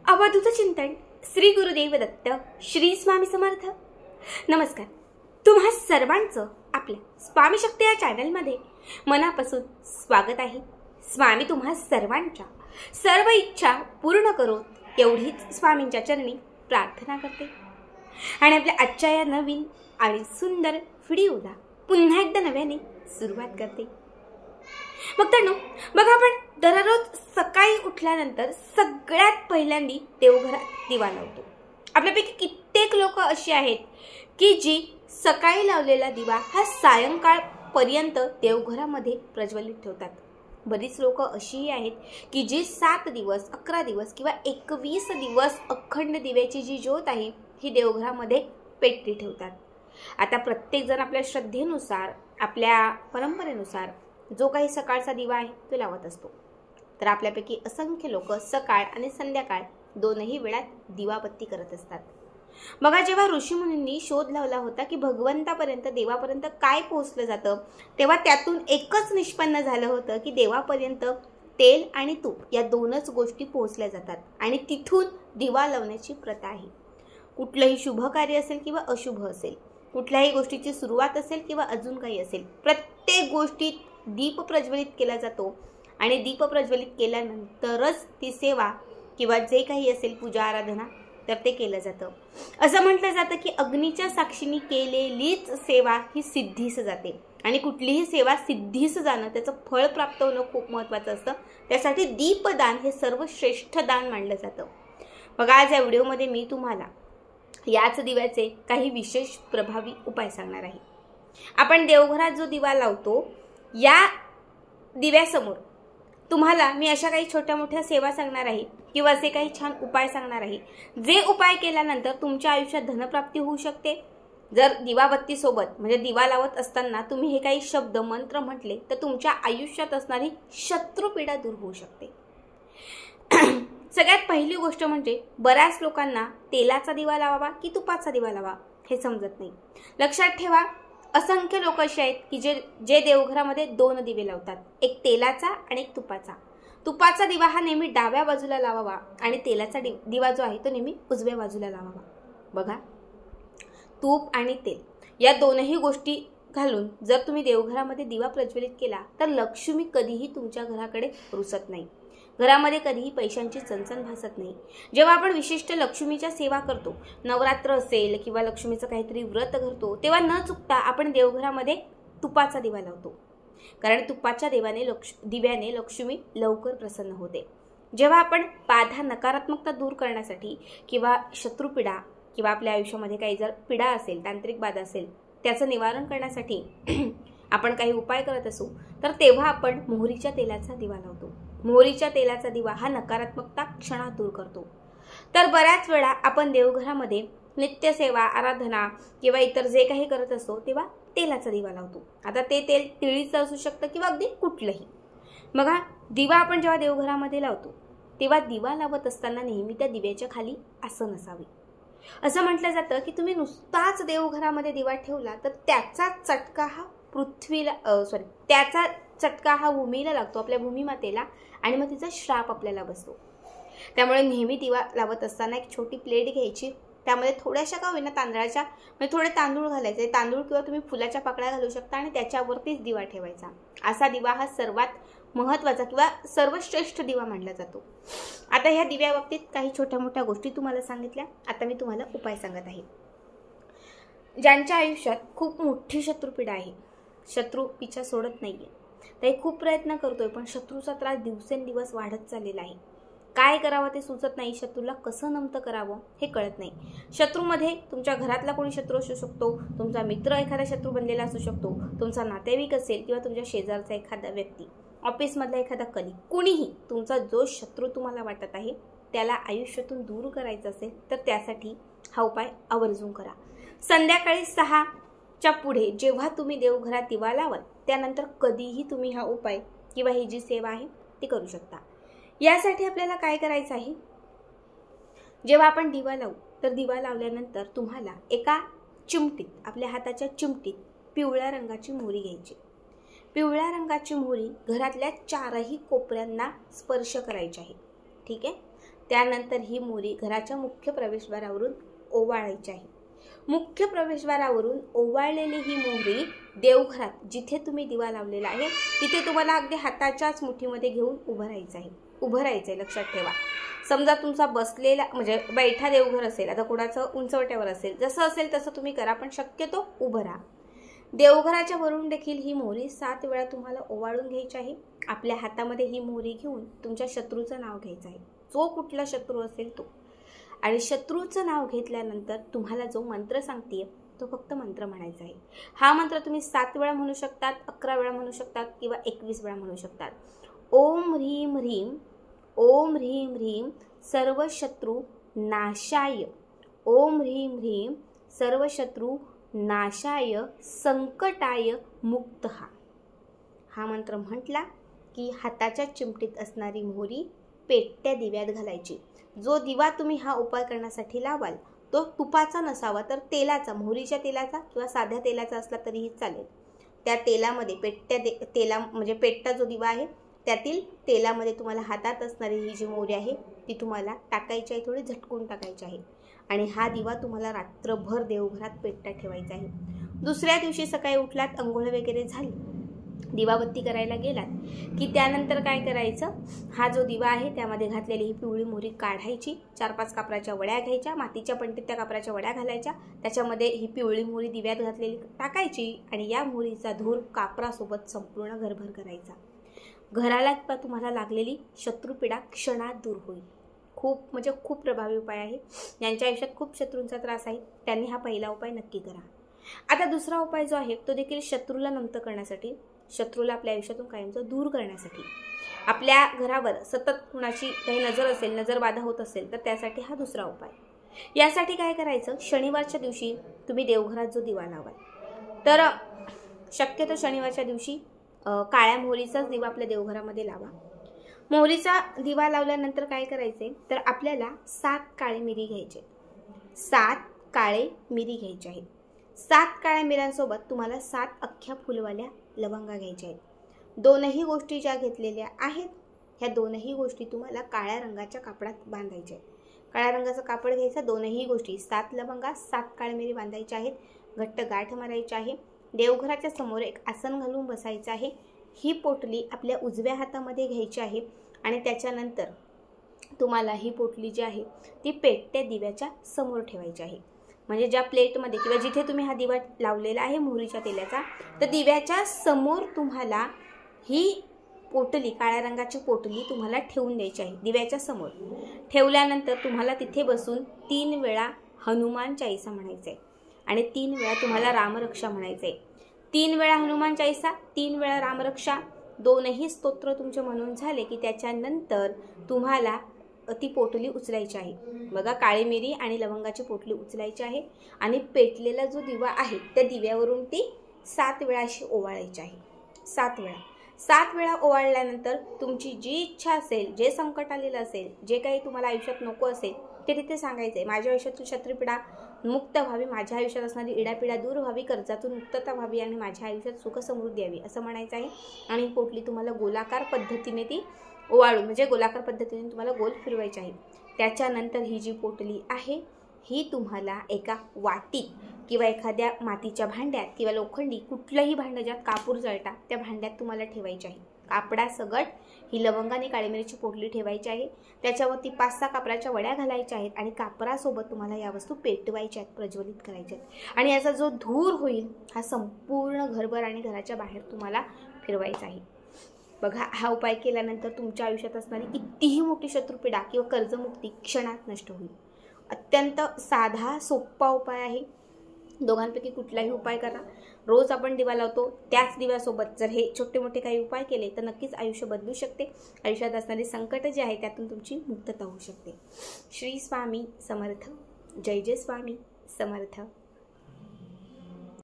अवधूत चिंतन श्री गुरुदेव दत्त श्री स्वामी समर्थ। नमस्कार, तुम्हा सर्वांचं आपल्या स्वामी शक्ती या चॅनलमध्ये मनापासून स्वागत आहे। स्वामी तुम्हा सर्वांच्या सर्व इच्छा पूर्ण करो एवढीच स्वामींच्या चरणी प्रार्थना करते आणि आपल्या आजच्या या नवीन आणि सुंदर व्हिडिओला पुन्हा एकदा नव्याने सुरुवात करते। मित्रांनो, बघा, आपण दररोज सकाळी उठल्यानंतर सगळ्यात पहिल्यांदा देवघरात दिवा लावतो। आपल्यापैकी कित्येक लोक अशी आहेत की जी सकाळी लावलेला दिवा हा सायंकाळपर्यंत देवघरामध्ये प्रज्वलित ठेवतात। बरीच लोक अशीही आहेत की जी 7 दिवस 11 दिवस किंवा 21 दिवस अखंड दिव्याची जी ज्योत आहे ही देवघरामध्ये पेटली ठेवतात। आता प्रत्येक जण आपल्या श्रद्धेनुसार आपल्या परंपरेनुसार जो काही सकाळचा दिवा आहे तो लावत असतो। तर आपल्यापैकी असंख्य लोक सकाळ आणि संध्याकाळ दोनही वेळात दिवाबत्ती करत असतात। बघा, जेव्हा ऋषीमुनींनी शोध लावला होता की भगवंतापर्यंत देवापर्यंत काय पोहोचलं जातं, तेव्हा त्यातून एकच निष्पन्न झालं होतं की देवापर्यंत तेल आणि तूप या दोनच गोष्टी पोहोचल्या जातात आणि तिथून दिवा लावण्याची प्रथा आहे। कुठलंही शुभ कार्य असेल किंवा अशुभ असेल, कुठल्याही गोष्टीची सुरुवात असेल किंवा अजून काही असेल, प्रत्येक गोष्टीत दीप प्रज्वलित केला जातो आणि दीप प्रज्वलित केल्यानंतरच ती सेवा किंवा जे काही असेल पूजा आराधना तर ते केलं जातं। असं म्हटलं जातं की अग्नीच्या साक्षीने केलेलीच सेवा ही सिद्धीस जाते आणि कुठलीही सेवा सिद्धीस जाणं त्याचं फळ प्राप्त होणं खूप महत्त्वाचं असतं। त्यासाठी दीपदान हे सर्वश्रेष्ठ दान मानलं जातं। बघा, आज या व्हिडिओमध्ये मी तुम्हाला याच दिव्याचे काही विशेष प्रभावी उपाय सांगणार आहे। आपण देवघरात जो दिवा लावतो या दिव्यासमोर तुम्हाला मी अशा काही छोट्या मोठ्या सेवा सांगणार आहे किंवा असे काही छान उपाय सांगणार आहे जे उपाय केल्यानंतर तुमच्या आयुष्यात धनप्राप्ती होऊ शकते। जर दिवाबत्ती सोबत म्हणजे दिवा लावत असताना तुम्ही हे काही शब्द मंत्र म्हटले तर तुमच्या आयुष्यात असणारी शत्रुपीडा दूर होऊ शकते। सगळ्यात पहिली गोष्ट म्हणजे बऱ्याच लोकांना तेलाचा दिवा लावावा की तुपाचा दिवा लावा हे समजत नाही। लक्षात ठेवा, असंख्य लोक असे आहेत की जे देवघरामध्ये 2 दिवे लावतात, एक तेलाचा आणि एक तुपाचा। तुपाचा दिवा हा नेहमी डाव्या बाजूला लावावा आणि तेलाचा दिवा जो आहे तो नेहमी उजव्या बाजूला लावावा। बघा, तूप आणि तेल या दोनही गोष्टी घालून जर तुम्ही देवघरामध्ये दिवा प्रज्वलित केला तर लक्ष्मी कधीही तुमच्या घराकडे रुसत नाही, घरामध्ये कधीही पैशांची चणचण भासत नाही। जेव्हा आपण विशिष्ट लक्ष्मीच्या सेवा करतो, नवरात्र असेल किंवा लक्ष्मीचं काहीतरी व्रत करतो, तेव्हा न चुकता आपण देवघरामध्ये तुपाचा दिवा लावतो, कारण तुपाच्या दिव्याने लक्ष्मी लवकर प्रसन्न होते। जेव्हा आपण बाधा नकारात्मकता दूर करण्यासाठी किंवा शत्रुपीडा किंवा आपल्या आयुष्यामध्ये काही जर पीडा असेल, तांत्रिक बाधा असेल, त्याचं निवारण करण्यासाठी आपण काही उपाय करत असू तर तेव्हा आपण मोहरीच्या तेलाचा दिवा लावतो। मोहरीच्या तेलाचा दिवा हा नकारात्मकता क्षणात दूर करतो। तर बऱ्याच वेळा आपण देवघरामध्ये नित्यसेवा आराधना किंवा इतर जे काही करत असतो तेव्हा तेलाचा दिवा लावतो। आता ते तेल तिळीचं असू शकतं किंवा अगदी कुठलंही। बघा, दिवा आपण जेव्हा देवघरामध्ये लावतो तेव्हा दिवा लावत असताना नेहमी त्या दिव्याच्या खाली असं नसावे। असं म्हटलं जातं की तुम्ही नुसताच देवघरामध्ये दिवा ठेवला तर त्याचा चटका हा भूमीला लागतो, आपल्या भूमिमातेला, आणि मग तिचा श्राप आपल्याला बसतो। त्यामुळे नेहमी दिवा लावत असताना एक छोटी प्लेट घ्यायची, त्यामध्ये थोड्याशा का होईना तांदळाच्या म्हणजे थोडे तांदूळ घालायचे, तांदूळ किंवा तुम्ही फुलाच्या पाकळ्या घालू शकता आणि त्याच्यावरतीच दिवा ठेवायचा। असा दिवा हा सर्वात महत्त्वाचा किंवा सर्वश्रेष्ठ दिवा मानला जातो। आता ह्या दिव्याबाबतीत काही छोट्या मोठ्या गोष्टी तुम्हाला सांगितल्या, आता मी तुम्हाला उपाय सांगत आहे। ज्यांच्या आयुष्यात खूप मोठी शत्रुपीडा आहे, शत्रू पिछा सोडत नाहीये, ते खूप प्रयत्न करतोय पण शत्रूचा त्रास दिवसेंदिवस वाढत चाललेला आहे, काय करावं ते सुचत नाही, शत्रूला कसं नमतं करावं हे कळत नाही। शत्रूमध्ये तुमच्या घरातला कोणी शत्रू असू शकतो, तुमचा मित्र एखादा शत्रू बनलेला असू शकतो, तुमचा नातेवाईक असेल किंवा तुमच्या शेजारचा एखादा व्यक्ती, ऑफिसमधला एखादा कलीग, कुणीही तुमचा जो शत्रू तुम्हाला वाटत आहे त्याला आयुष्यातून दूर करायचं असेल तर त्यासाठी हा उपाय आवर्जून करा। संध्याकाळी 6च्या पुढे जेव्हा तुम्ही देवघरात दिवा लावाल त्यानंतर कधीही तुम्ही हा उपाय किंवा ही जी सेवा आहे ती करू शकता। यासाठी आपल्याला काय करायचं आहे, जेव्हा आपण दिवा लावू तर दिवा लावल्यानंतर तुम्हाला एका चिमटीत, आपल्या हाताच्या चिमटीत पिवळ्या रंगाची मोहरी घ्यायची। पिवळ्या रंगाची मोहरी घरातल्या 4ही कोपऱ्यांना स्पर्श करायची आहे, ठीक आहे। त्यानंतर ही मोहरी घराच्या मुख्य प्रवेशद्वारावरून ओवाळायची आहे. मुख्य प्रवेशद्वारावरून ओवाळलेली ही मोहरी देवघरात जिथे तुम्ही दिवा लावलेला आहे तिथे तुम्हाला अगदी हाताच्याच मुठीमध्ये घेऊन उभं राहायचं आहे. लक्षात ठेवा. समजा तुमचा बसलेला म्हणजे बैठा देवघर असेल, आता कोणाचं उंचवट्यावर असेल, जसं असेल तसं तुम्ही करा, पण शक्यतो उभं राहा. देवघराच्या वरून देखील ही मोहरी 7 वेळा तुम्हाला ओवाळून घ्यायची आहे. आपल्या हातामध्ये ही मोहरी घेऊन तुमच्या शत्रूचं नाव घ्यायचं आहे, जो कुठला शत्रू असेल तो. आणि शत्रूचं नाव घेतल्यानंतर तुम्हाला जो मंत्र सांगते तो फक्त मंत्र म्हणायचा आहे. हा मंत्र तुम्ही 7 वेळा म्हणू शकतात, 11 वेळा म्हणू शकतात किंवा 21 वेळा म्हणू शकतात. ओम ह्रीम ह्रीम, ओम ह्रीम ह्रीम सर्व शत्रू नाशाय, ओम ह्रीम ह्रीम सर्व शत्रू नाशाय संकटाय मुक्तः. हा मंत्र म्हटला की हाताच्या चिमटीत असणारी मोहरी पेटत्या दिव्यात घालायची. जो दिवा तुम्ही हा उपाय करण्यासाठी लावाल तो तुपाचा नसावा तर तेलाचा, मोहरीच्या तेलाचा किंवा साध्या तेलाचा असला तरीही चालेल. त्या तेलामध्ये तेला म्हणजे पेटता जो दिवा आहे त्यातील तेलामध्ये तुम्हाला हातात असणारी ही जी मोहरी आहे ती तुम्हाला टाकायची आहे, थोडी झटकून टाकायची आहे. आणि हा दिवा तुम्हाला रात्रभर देवघरात पेटता ठेवायचा आहे. दुसऱ्या दिवशी सकाळी उठलात, अंघोळ वगैरे झाली, दिवाबत्ती करायला गेलात की त्यानंतर काय करायचं, हा जो दिवा आहे त्यामध्ये घातलेली ही पिवळी मोहरी काढायची. 4-5 कापराच्या वड्या घ्यायच्या, मातीच्या पंटीत त्या कापराच्या वड्या घालायच्या, त्याच्यामध्ये ही पिवळी मोहरी दिव्यात घातलेली टाकायची आणि या मोहरीचा धूर कापरासोबत संपूर्ण घरभर करायचा. घराला तुम्हाला लागलेली शत्रुपीडा क्षणात दूर होईल. खूप प्रभावी उपाय आहे. ज्यांच्या आयुष्यात खूप शत्रूंचा त्रास आहे त्यांनी हा पहिला उपाय नक्की करा. आता दुसरा उपाय जो आहे तो देखील शत्रूला नमतं करण्यासाठी, शत्रूला आपल्या आयुष्यातून कायमचं दूर करण्यासाठी. आपल्या घरावर सतत कुणाची काही नजर असेल, नजरबाधा होत असेल तर त्यासाठी हा दुसरा उपाय. यासाठी काय करायचं, शनिवारच्या दिवशी तुम्ही देवघरात जो दिवा लावाल तर शक्यतो शनिवारच्या दिवशी काळ्या मोहरीचाच दिवा आपल्या देवघरामध्ये लावा. मोहरीचा दिवा लावल्यानंतर काय करायचे तर आपल्याला 7 काळे मिरी घ्यायचे. 7 काळे मिरी घ्यायचे आहेत. 7 काळ्या मिऱ्यांसोबत तुम्हाला 7 अख्ख्या फुलवाल्या लवंगा घ्यायच्या आहेत. दोनही गोष्टी ज्या घेतलेल्या आहेत ह्या दोनही गोष्टी तुम्हाला काळ्या रंगाच्या कापडात बांधायच्या आहेत. काळ्या रंगाचं कापड घ्यायचं, दोनही गोष्टी 7 लवंगा 7 काळे मिरी बांधायच्या आहेत. घट्ट गाठ मारायची आहे. देवघराच्या समोर एक आसन घालून बसायचं आहे. ही पोटली आपल्या उजव्या हातामध्ये घ्यायची आहे आणि त्याच्यानंतर तुम्हाला ही पोटली जी आहे ती पेटत्या दिव्याच्या समोर ठेवायची आहे. म्हणजे ज्या प्लेटमध्ये किंवा जिथे तुम्ही हा दिवा लावलेला आहे मोहरीच्या तेलाचा, तर दिव्याच्या समोर तुम्हाला ही पोटली, काळ्या रंगाची पोटली तुम्हाला ठेवून द्यायची आहे. दिव्याच्या समोर ठेवल्यानंतर तुम्हाला तिथे बसून 3 वेळा हनुमान चालीसा म्हणायचं आहे आणि 3 वेळा तुम्हाला रामरक्षा म्हणायचं आहे. 3 वेळा हनुमान चालीसा, 3 वेळा रामरक्षा, दोनही स्तोत्र तुमचे म्हणून झाले की त्याच्यानंतर तुम्हाला ती पोटली उचलायची आहे. बघा, काळी मिरी आणि लवंगाची पोटली उचलायची आहे आणि पेटलेला जो दिवा आहे त्या दिव्यावरून ती 7 वेळा अशी ओवाळायची आहे. 7 वेळा ओवाळल्यानंतर तुमची जी इच्छा असेल, जे संकट आलेलं असेल, जे काही तुम्हाला आयुष्यात नको असेल ते तिथे सांगायचं आहे. माझ्या आयुष्यातून शत्रुपीडा मुक्त व्हावी, माझ्या आयुष्यात असणारी इडापिडा दूर व्हावी, कर्जातून मुक्तता व्हावी आणि माझ्या आयुष्यात सुख समृद्धी यावी असं म्हणायचं आहे. आणि पोटली तुम्हाला गोलाकार पद्धतीने ती ओवाळून म्हणजे गोलाकार पद्धतीने तुम्हाला गोल फिरवायची आहे. त्याच्यानंतर ही जी पोटली आहे ही तुम्हाला एका वाटीत किंवा एखाद्या मातीच्या भांड्यात किंवा लोखंडी कुठलंही भांडं ज्यात कापूर जळता त्या भांड्यात तुम्हाला ठेवायची आहे. कापडासकट ही लवंग आणि काळी मिरीची पोटली ठेवायची आहे. त्याच्यावरती 5-6 कापराच्या वड्या घालायच्या आहेत आणि कापरासोबत तुम्हाला या वस्तू पेटवायच्या आहेत, प्रज्वलित करायच्या आहेत आणि याचा जो धूर होईल हा संपूर्ण घरभर आणि घराच्या बाहेर तुम्हाला फिरवायचा आहे. बघा, हा उपाय केल्यानंतर तुमच्या आयुष्यात असणारी कितीही मोठी शत्रुपीडा किंवा कर्जमुक्ती क्षणात नष्ट होईल. अत्यंत साधा सोपा उपाय आहे. दोघांपैकी कुठलाही उपाय करा. रोज आपण दिवा लावतो त्याच दिव्यासोबत जर हे छोटे मोठे काही उपाय केले तर नक्कीच आयुष्य बदलू शकते. आयुष्यात असणारी संकट जे आहे त्यातून तुमची मुक्तता होऊ शकते. श्री स्वामी समर्थ. जय जय स्वामी समर्थ.